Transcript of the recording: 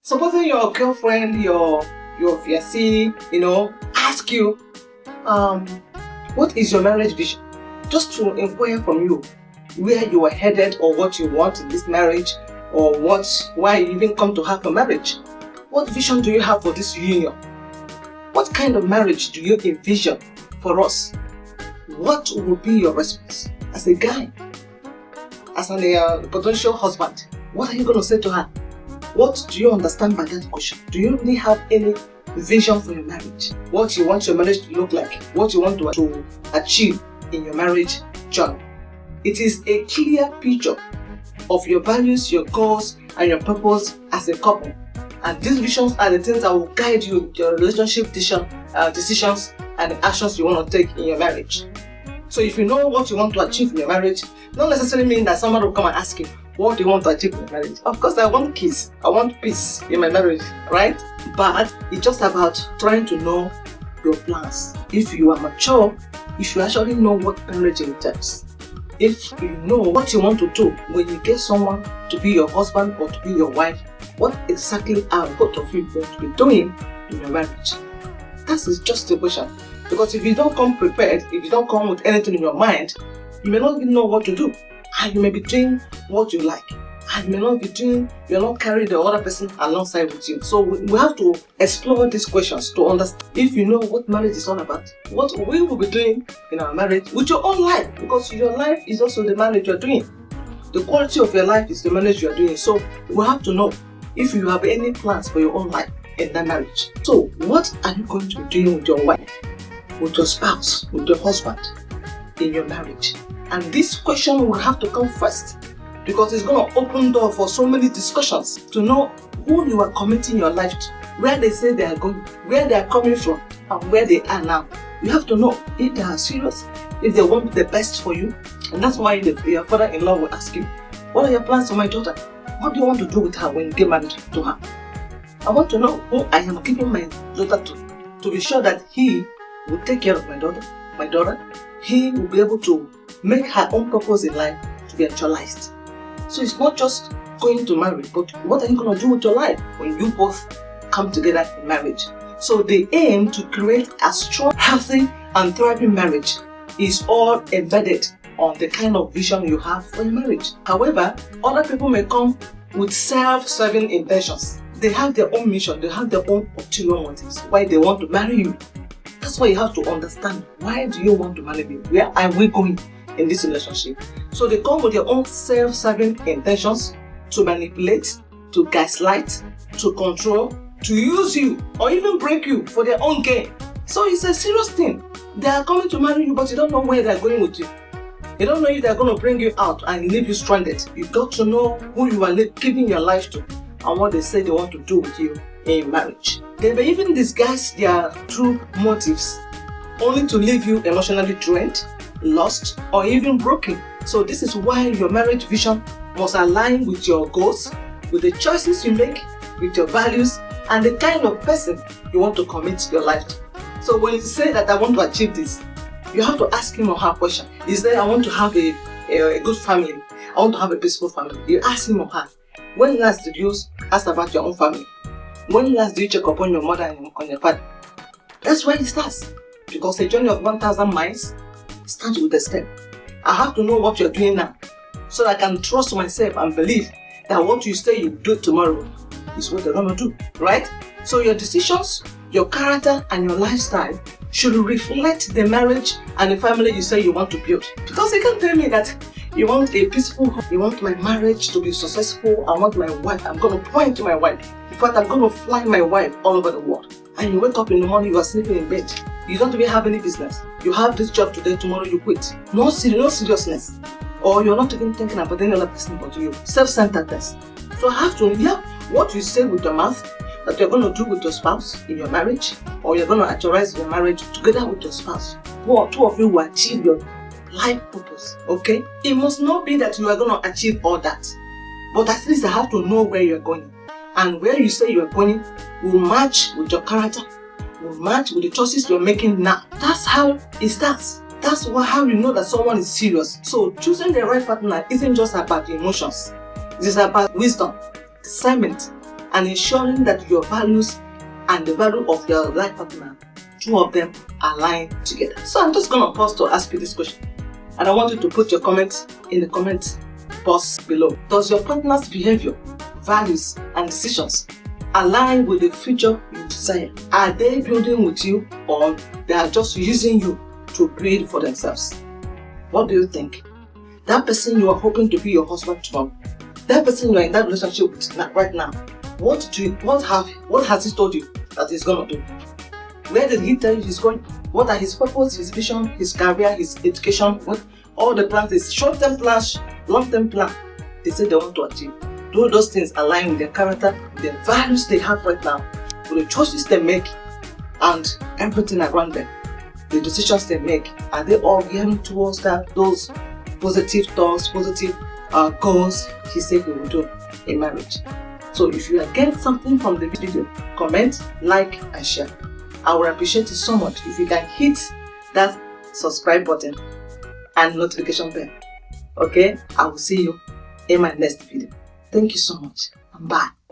Supposing your girlfriend, your fiancé, ask you, what is your marriage vision? Just to inquire from you where you are headed or what you want in this marriage or why you even come to have a marriage. What vision do you have for this union? What kind of marriage do you envision for us? What will be your response as a guy, as a potential husband? What are you going to say to her? What do you understand by that question? Do you really have any vision for your marriage? What you want your marriage to look like? What you want to achieve in your marriage journey? It is a clear picture of your values, your goals, and your purpose as a couple. And these visions are the things that will guide you in your relationship decisions and the actions you want to take in your marriage. So if you know what you want to achieve in your marriage, not necessarily mean that someone will come and ask you, what do you want to achieve in your marriage? Of course, I want peace. I want peace in my marriage, right? But it's just about trying to know your plans. If you are mature, you should actually know what marriage entails. If you know what you want to do when you get someone to be your husband or to be your wife, what exactly are both of you going to be doing in your marriage? That is just a question. Because if you don't come prepared, if you don't come with anything in your mind, you may not even know what to do. And you may be doing what you like. And you may not be doing, you're not carrying the other person alongside with you. So we have to explore these questions to understand if you know what marriage is all about. What we will be doing in our marriage with your own life. Because your life is also the marriage you're doing. The quality of your life is the marriage you're doing. So we have to know if you have any plans for your own life in that marriage. So what are you going to be doing with your wife, with your spouse, with your husband in your marriage? And this question will have to come first because it's going to open door for so many discussions to know who you are committing your life to, where they say they are going, where they are coming from, and where they are now. You have to know if they are serious, if they want the best for you. And that's why your father-in-law will ask you, what are your plans for my daughter? What do you want to do with her when you get married to her? I want to know who I am giving my daughter to be sure that he will take care of my daughter. He will be able to make her own purpose in life to be actualized. So it's not just going to marry, but what are you going to do with your life when you both come together in marriage? So the aim to create a strong, healthy, and thriving marriage is all embedded on the kind of vision you have for your marriage. However, other people may come with self-serving intentions. They have their own mission, they have their own ulterior motives, why they want to marry you. That's why you have to understand, why do you want to marry me? Where are we going in this relationship? So they come with their own self-serving intentions to manipulate, to gaslight, to control, to use you, or even break you for their own gain. So it's a serious thing. They are coming to marry you, but you don't know where they are going with you. You don't know if they are going to bring you out and leave you stranded. You got to know who you are giving your life to and what they say they want to do with you in marriage. They may even disguise their true motives only to leave you emotionally drained, lost, or even broken. So this is why your marriage vision must align with your goals, with the choices you make, with your values, and the kind of person you want to commit your life to. So when you say that I want to achieve this, you have to ask him or her question. Is there, I want to have a good family. I want to have a peaceful family. You ask him or her, when last did you ask about your own family? When last did you check upon your mother and on your father? That's where it starts. Because a journey of 1,000 miles starts with a step. I have to know what you're doing now so that I can trust myself and believe that what you say you do tomorrow is what you're going to do, right? So your decisions, your character, and your lifestyle should reflect the marriage and the family you say you want to build. Because you can't tell me that you want a peaceful home, you want my marriage to be successful, I want my wife, I'm going to point to my wife. In fact, I'm going to fly my wife all over the world. And you wake up in the morning, you are sleeping in bed. You don't even have any business. You have this job today, tomorrow you quit. No seriousness. Or you're not even thinking about any other person but you. Self-centeredness. So I have to, what you say with your mouth, that you're going to do with your spouse in your marriage, or you're going to actualize your marriage together with your spouse. Two of you will achieve your life purpose, okay? It must not be that you are going to achieve all that. But at least I have to know where you're going. And where you say you're going will match with your character, will match with the choices you're making now. That's how it starts. That's how you know that someone is serious. So choosing the right partner isn't just about emotions. It is about wisdom, discernment, and ensuring that your values and the value of your life partner, two of them align together. So I'm just going to pause to ask you this question. And I want you to put your comments in the comment box below. Does your partner's behavior, values, and decisions align with the future you desire? Are they building with you, or they are just using you to build for themselves? What do you think? That person you are hoping to be your husband tomorrow, that person you are in that relationship with right now, what has he told you that he's going to do? Where did he tell you he's going? What are his purpose, his vision, his career, his education? What all the plans, his short-term plans, long-term plan they say they want to achieve. Do those things align with their character, their values they have right now, with the choices they make, and everything around them? The decisions they make, are they all gearing towards those positive thoughts, positive goals he said he will do in marriage? So if you are getting something from the video, comment, like, and share. I would appreciate it so much if you can hit that subscribe button and notification bell. Okay? I will see you in my next video. Thank you so much, and bye.